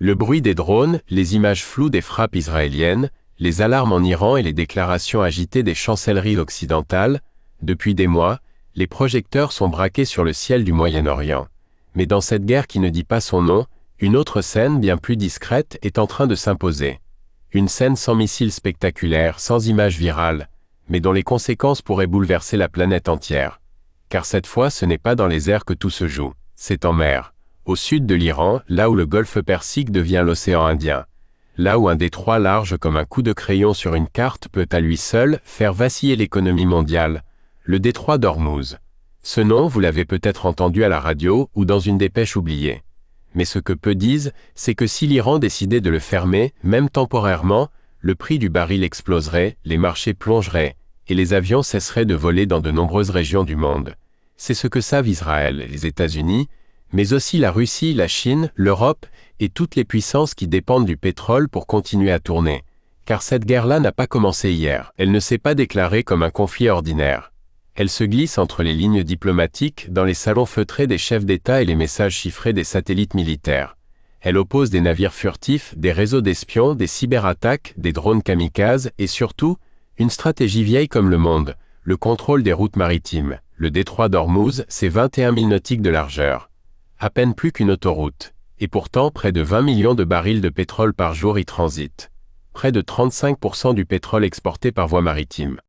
Le bruit des drones, les images floues des frappes israéliennes, les alarmes en Iran et les déclarations agitées des chancelleries occidentales, depuis des mois, les projecteurs sont braqués sur le ciel du Moyen-Orient. Mais dans cette guerre qui ne dit pas son nom, une autre scène bien plus discrète est en train de s'imposer. Une scène sans missiles spectaculaires, sans images virales, mais dont les conséquences pourraient bouleverser la planète entière. Car cette fois ce n'est pas dans les airs que tout se joue, c'est en mer. Au sud de l'Iran, là où le golfe Persique devient l'océan Indien. Là où un détroit large comme un coup de crayon sur une carte peut à lui seul faire vaciller l'économie mondiale, le détroit d'Ormuz. Ce nom, vous l'avez peut-être entendu à la radio ou dans une dépêche oubliée. Mais ce que peu disent, c'est que si l'Iran décidait de le fermer, même temporairement, le prix du baril exploserait, les marchés plongeraient, et les avions cesseraient de voler dans de nombreuses régions du monde. C'est ce que savent Israël, les États-Unis, mais aussi la Russie, la Chine, l'Europe et toutes les puissances qui dépendent du pétrole pour continuer à tourner. Car cette guerre-là n'a pas commencé hier, elle ne s'est pas déclarée comme un conflit ordinaire. Elle se glisse entre les lignes diplomatiques, dans les salons feutrés des chefs d'État et les messages chiffrés des satellites militaires. Elle oppose des navires furtifs, des réseaux d'espions, des cyberattaques, des drones kamikazes et surtout, une stratégie vieille comme le monde, le contrôle des routes maritimes. Le détroit d'Ormuz, c'est 21 000 nautiques de largeur. À peine plus qu'une autoroute. Et pourtant, près de 20 millions de barils de pétrole par jour y transitent. Près de 35% du pétrole exporté par voie maritime.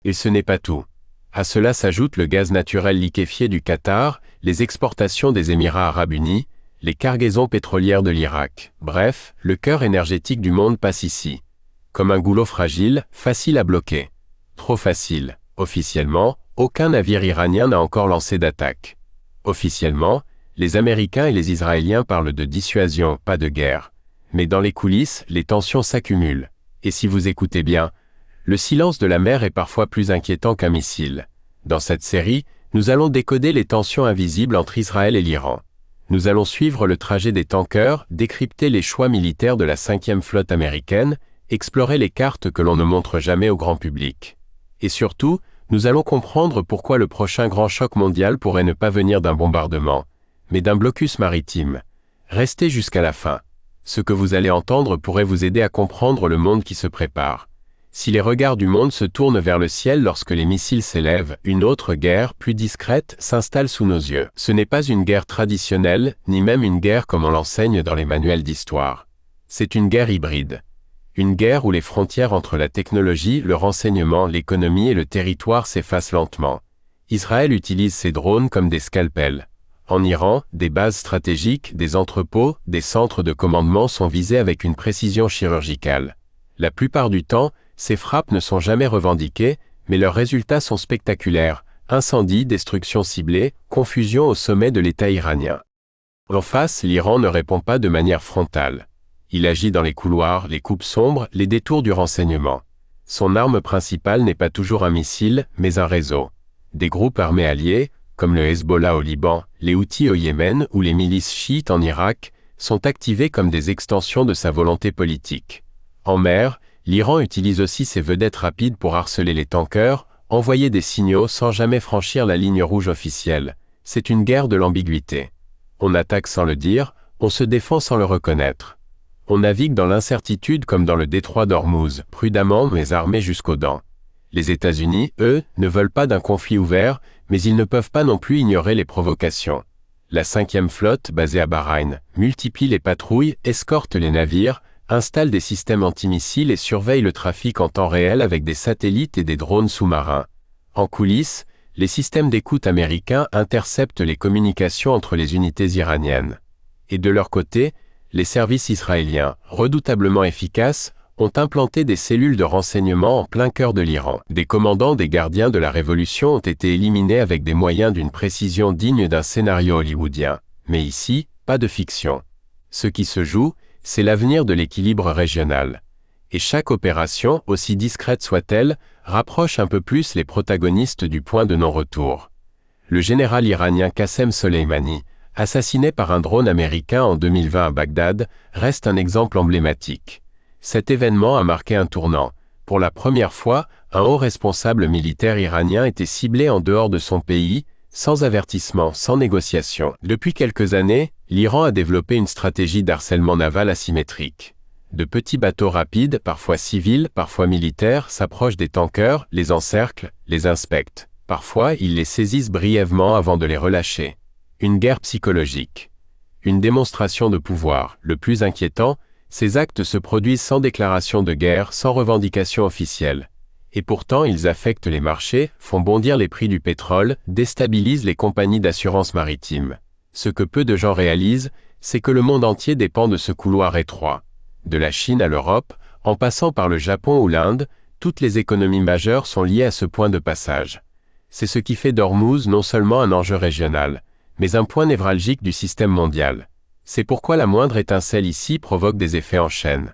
Et ce n'est pas tout. À cela s'ajoute le gaz naturel liquéfié du Qatar, les exportations des Émirats arabes unis, les cargaisons pétrolières de l'Irak. Bref, le cœur énergétique du monde passe ici. Comme un goulot fragile, facile à bloquer. Trop facile. Officiellement, aucun navire iranien n'a encore lancé d'attaque. Officiellement, les Américains et les Israéliens parlent de dissuasion, pas de guerre. Mais dans les coulisses, les tensions s'accumulent. Et si vous écoutez bien, le silence de la mer est parfois plus inquiétant qu'un missile. Dans cette série, nous allons décoder les tensions invisibles entre Israël et l'Iran. Nous allons suivre le trajet des tankers, décrypter les choix militaires de la 5e flotte américaine, explorer les cartes que l'on ne montre jamais au grand public. Et surtout, nous allons comprendre pourquoi le prochain grand choc mondial pourrait ne pas venir d'un bombardement, mais d'un blocus maritime. Restez jusqu'à la fin. Ce que vous allez entendre pourrait vous aider à comprendre le monde qui se prépare. Si les regards du monde se tournent vers le ciel lorsque les missiles s'élèvent, une autre guerre, plus discrète, s'installe sous nos yeux. Ce n'est pas une guerre traditionnelle, ni même une guerre comme on l'enseigne dans les manuels d'histoire. C'est une guerre hybride. Une guerre où les frontières entre la technologie, le renseignement, l'économie et le territoire s'effacent lentement. Israël utilise ses drones comme des scalpels. En Iran, des bases stratégiques, des entrepôts, des centres de commandement sont visés avec une précision chirurgicale. La plupart du temps, ces frappes ne sont jamais revendiquées, mais leurs résultats sont spectaculaires. Incendies, destructions ciblées, confusion au sommet de l'État iranien. En face, l'Iran ne répond pas de manière frontale. Il agit dans les couloirs, les coupes sombres, les détours du renseignement. Son arme principale n'est pas toujours un missile, mais un réseau. Des groupes armés alliés, comme le Hezbollah au Liban, les Houthis au Yémen ou les milices chiites en Irak, sont activés comme des extensions de sa volonté politique. En mer, l'Iran utilise aussi ses vedettes rapides pour harceler les tankers, envoyer des signaux sans jamais franchir la ligne rouge officielle. C'est une guerre de l'ambiguïté. On attaque sans le dire, on se défend sans le reconnaître. On navigue dans l'incertitude comme dans le détroit d'Ormuz, prudemment mais armés jusqu'aux dents. Les États-Unis, eux, ne veulent pas d'un conflit ouvert, mais ils ne peuvent pas non plus ignorer les provocations. La 5e flotte, basée à Bahreïn, multiplie les patrouilles, escorte les navires, installe des systèmes antimissiles et surveille le trafic en temps réel avec des satellites et des drones sous-marins. En coulisses, les systèmes d'écoute américains interceptent les communications entre les unités iraniennes. Et de leur côté, les services israéliens, redoutablement efficaces, ont implanté des cellules de renseignement en plein cœur de l'Iran. Des commandants des gardiens de la Révolution ont été éliminés avec des moyens d'une précision digne d'un scénario hollywoodien. Mais ici, pas de fiction. Ce qui se joue, c'est l'avenir de l'équilibre régional. Et chaque opération, aussi discrète soit-elle, rapproche un peu plus les protagonistes du point de non-retour. Le général iranien Qassem Soleimani, assassiné par un drone américain en 2020 à Bagdad, reste un exemple emblématique. Cet événement a marqué un tournant. Pour la première fois, un haut responsable militaire iranien était ciblé en dehors de son pays, sans avertissement, sans négociation. Depuis quelques années, L'Iran a développé une stratégie d'harcèlement naval asymétrique. De petits bateaux rapides, parfois civils, parfois militaires, s'approchent des tankers, les encerclent, les inspectent. Parfois, ils les saisissent brièvement avant de les relâcher. Une guerre psychologique. Une démonstration de pouvoir. Le plus inquiétant, ces actes se produisent sans déclaration de guerre, sans revendication officielle. Et pourtant, ils affectent les marchés, font bondir les prix du pétrole, déstabilisent les compagnies d'assurance maritime. Ce que peu de gens réalisent, c'est que le monde entier dépend de ce couloir étroit. De la Chine à l'Europe, en passant par le Japon ou l'Inde, toutes les économies majeures sont liées à ce point de passage. C'est ce qui fait d'Ormuz non seulement un enjeu régional, mais un point névralgique du système mondial. C'est pourquoi la moindre étincelle ici provoque des effets en chaîne.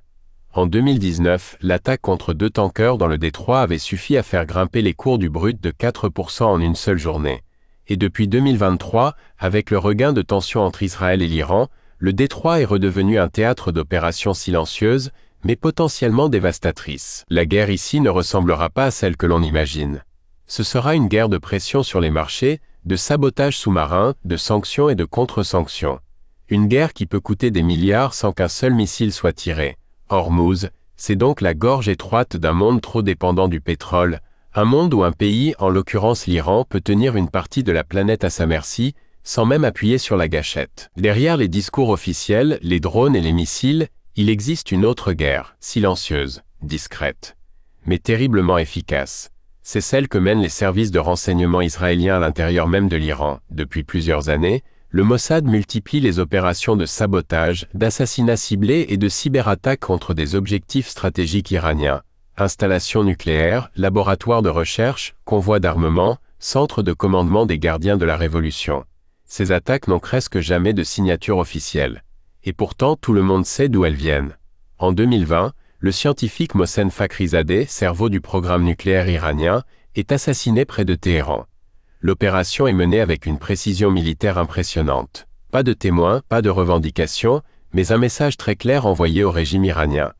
En 2019, l'attaque contre 2 tankers dans le détroit avait suffi à faire grimper les cours du brut de 4% en une seule journée. Et depuis 2023, avec le regain de tensions entre Israël et l'Iran, le détroit est redevenu un théâtre d'opérations silencieuses, mais potentiellement dévastatrices. La guerre ici ne ressemblera pas à celle que l'on imagine. Ce sera une guerre de pression sur les marchés, de sabotage sous-marin, de sanctions et de contre-sanctions. Une guerre qui peut coûter des milliards sans qu'un seul missile soit tiré. Ormuz, c'est donc la gorge étroite d'un monde trop dépendant du pétrole, un monde où un pays, en l'occurrence l'Iran, peut tenir une partie de la planète à sa merci, sans même appuyer sur la gâchette. Derrière les discours officiels, les drones et les missiles, il existe une autre guerre, silencieuse, discrète, mais terriblement efficace. C'est celle que mènent les services de renseignement israéliens à l'intérieur même de l'Iran. Depuis plusieurs années, le Mossad multiplie les opérations de sabotage, d'assassinats ciblés et de cyberattaques contre des objectifs stratégiques iraniens. Installations nucléaires, laboratoires de recherche, convois d'armement, centres de commandement des gardiens de la Révolution. Ces attaques n'ont presque jamais de signature officielle. Et pourtant, tout le monde sait d'où elles viennent. En 2020, le scientifique Mohsen Fakhrizadeh, cerveau du programme nucléaire iranien, est assassiné près de Téhéran. L'opération est menée avec une précision militaire impressionnante. Pas de témoins, pas de revendications, mais un message très clair envoyé au régime iranien.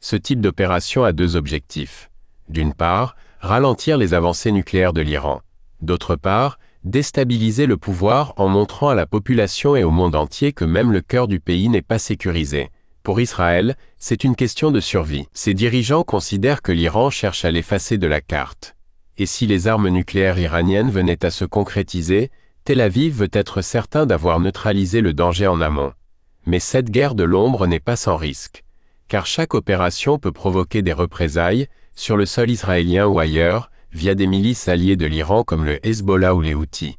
Ce type d'opération a 2 objectifs. D'une part, ralentir les avancées nucléaires de l'Iran. D'autre part, déstabiliser le pouvoir en montrant à la population et au monde entier que même le cœur du pays n'est pas sécurisé. Pour Israël, c'est une question de survie. Ses dirigeants considèrent que l'Iran cherche à l'effacer de la carte. Et si les armes nucléaires iraniennes venaient à se concrétiser, Tel Aviv veut être certain d'avoir neutralisé le danger en amont. Mais cette guerre de l'ombre n'est pas sans risque. Car chaque opération peut provoquer des représailles, sur le sol israélien ou ailleurs, via des milices alliées de l'Iran comme le Hezbollah ou les Houthis.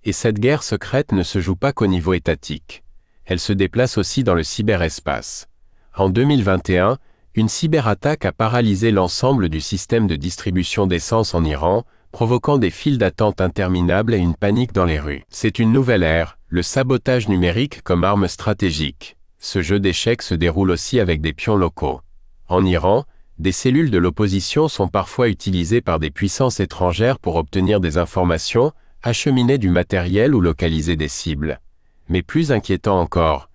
Et cette guerre secrète ne se joue pas qu'au niveau étatique. Elle se déplace aussi dans le cyberespace. En 2021, une cyberattaque a paralysé l'ensemble du système de distribution d'essence en Iran, provoquant des files d'attente interminables et une panique dans les rues. C'est une nouvelle ère, le sabotage numérique comme arme stratégique. Ce jeu d'échecs se déroule aussi avec des pions locaux. En Iran, des cellules de l'opposition sont parfois utilisées par des puissances étrangères pour obtenir des informations, acheminer du matériel ou localiser des cibles. Mais plus inquiétant encore,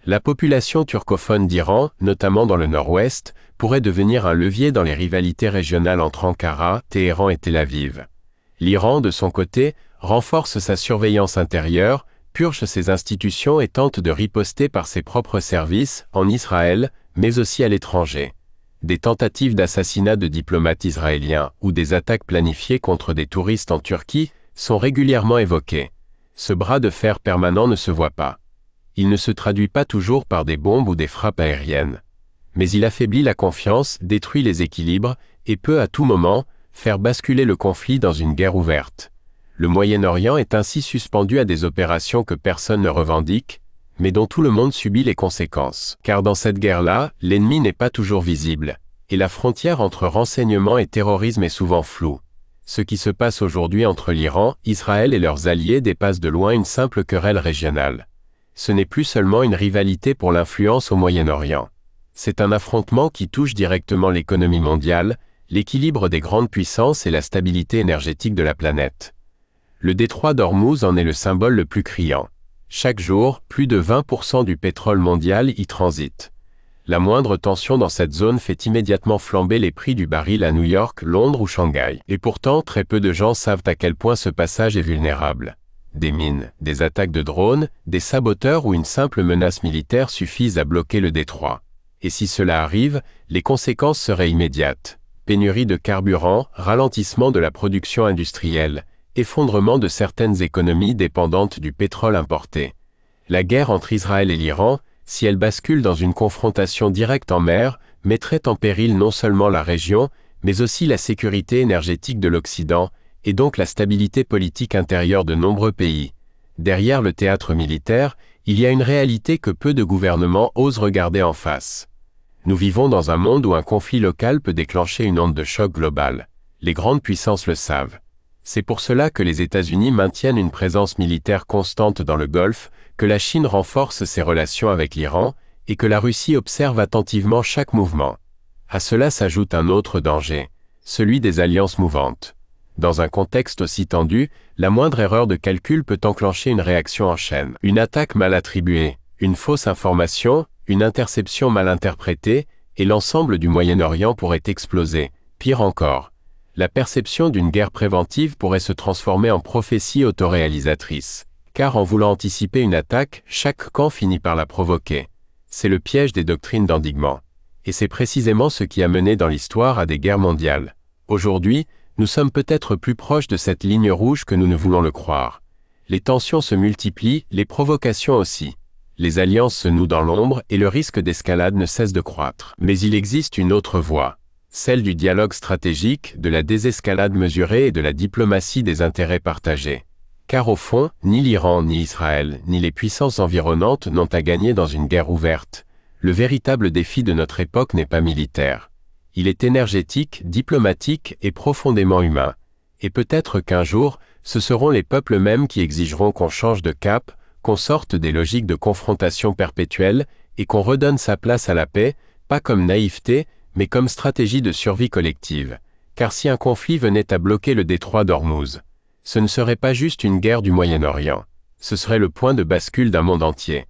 la population turcophone d'Iran, notamment dans le nord-ouest, pourrait devenir un levier dans les rivalités régionales entre Ankara, Téhéran et Tel Aviv. L'Iran, de son côté, renforce sa surveillance intérieure, purge ses institutions et tente de riposter par ses propres services, en Israël, mais aussi à l'étranger. Des tentatives d'assassinat de diplomates israéliens ou des attaques planifiées contre des touristes en Turquie sont régulièrement évoquées. Ce bras de fer permanent ne se voit pas. Il ne se traduit pas toujours par des bombes ou des frappes aériennes. Mais il affaiblit la confiance, détruit les équilibres, et peut à tout moment, faire basculer le conflit dans une guerre ouverte. Le Moyen-Orient est ainsi suspendu à des opérations que personne ne revendique, mais dont tout le monde subit les conséquences. Car dans cette guerre-là, l'ennemi n'est pas toujours visible, et la frontière entre renseignement et terrorisme est souvent floue. Ce qui se passe aujourd'hui entre l'Iran, Israël et leurs alliés dépasse de loin une simple querelle régionale. Ce n'est plus seulement une rivalité pour l'influence au Moyen-Orient. C'est un affrontement qui touche directement l'économie mondiale, l'équilibre des grandes puissances et la stabilité énergétique de la planète. Le détroit d'Ormuz en est le symbole le plus criant. Chaque jour, plus de 20% du pétrole mondial y transite. La moindre tension dans cette zone fait immédiatement flamber les prix du baril à New York, Londres ou Shanghai. Et pourtant, très peu de gens savent à quel point ce passage est vulnérable. Des mines, des attaques de drones, des saboteurs ou une simple menace militaire suffisent à bloquer le détroit. Et si cela arrive, les conséquences seraient immédiates. Pénurie de carburant, ralentissement de la production industrielle, effondrement de certaines économies dépendantes du pétrole importé. La guerre entre Israël et l'Iran, si elle bascule dans une confrontation directe en mer, mettrait en péril non seulement la région, mais aussi la sécurité énergétique de l'Occident, et donc la stabilité politique intérieure de nombreux pays. Derrière le théâtre militaire, il y a une réalité que peu de gouvernements osent regarder en face. Nous vivons dans un monde où un conflit local peut déclencher une onde de choc globale. Les grandes puissances le savent. C'est pour cela que les États-Unis maintiennent une présence militaire constante dans le Golfe, que la Chine renforce ses relations avec l'Iran, et que la Russie observe attentivement chaque mouvement. À cela s'ajoute un autre danger, celui des alliances mouvantes. Dans un contexte aussi tendu, la moindre erreur de calcul peut enclencher une réaction en chaîne. Une attaque mal attribuée, une fausse information, une interception mal interprétée, et l'ensemble du Moyen-Orient pourrait exploser. Pire encore, la perception d'une guerre préventive pourrait se transformer en prophétie autoréalisatrice. Car en voulant anticiper une attaque, chaque camp finit par la provoquer. C'est le piège des doctrines d'endiguement. Et c'est précisément ce qui a mené dans l'histoire à des guerres mondiales. Aujourd'hui, nous sommes peut-être plus proches de cette ligne rouge que nous ne voulons le croire. Les tensions se multiplient, les provocations aussi. Les alliances se nouent dans l'ombre et le risque d'escalade ne cesse de croître. Mais il existe une autre voie, celle du dialogue stratégique, de la désescalade mesurée et de la diplomatie des intérêts partagés. Car au fond, ni l'Iran, ni Israël, ni les puissances environnantes n'ont à gagner dans une guerre ouverte. Le véritable défi de notre époque n'est pas militaire. Il est énergétique, diplomatique et profondément humain. Et peut-être qu'un jour, ce seront les peuples mêmes qui exigeront qu'on change de cap, qu'on sorte des logiques de confrontation perpétuelle et qu'on redonne sa place à la paix, pas comme naïveté, mais comme stratégie de survie collective. Car si un conflit venait à bloquer le détroit d'Ormuz, ce ne serait pas juste une guerre du Moyen-Orient. Ce serait le point de bascule d'un monde entier.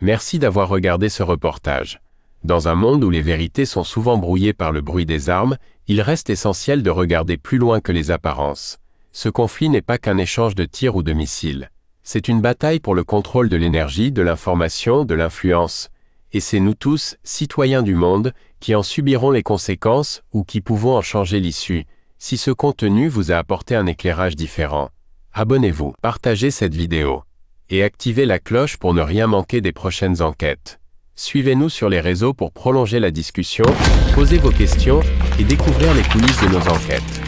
Merci d'avoir regardé ce reportage. Dans un monde où les vérités sont souvent brouillées par le bruit des armes, il reste essentiel de regarder plus loin que les apparences. Ce conflit n'est pas qu'un échange de tirs ou de missiles. C'est une bataille pour le contrôle de l'énergie, de l'information, de l'influence. Et c'est nous tous, citoyens du monde, qui en subirons les conséquences ou qui pouvons en changer l'issue. Si ce contenu vous a apporté un éclairage différent, abonnez-vous, partagez cette vidéo et activez la cloche pour ne rien manquer des prochaines enquêtes. Suivez-nous sur les réseaux pour prolonger la discussion, poser vos questions et découvrir les coulisses de nos enquêtes.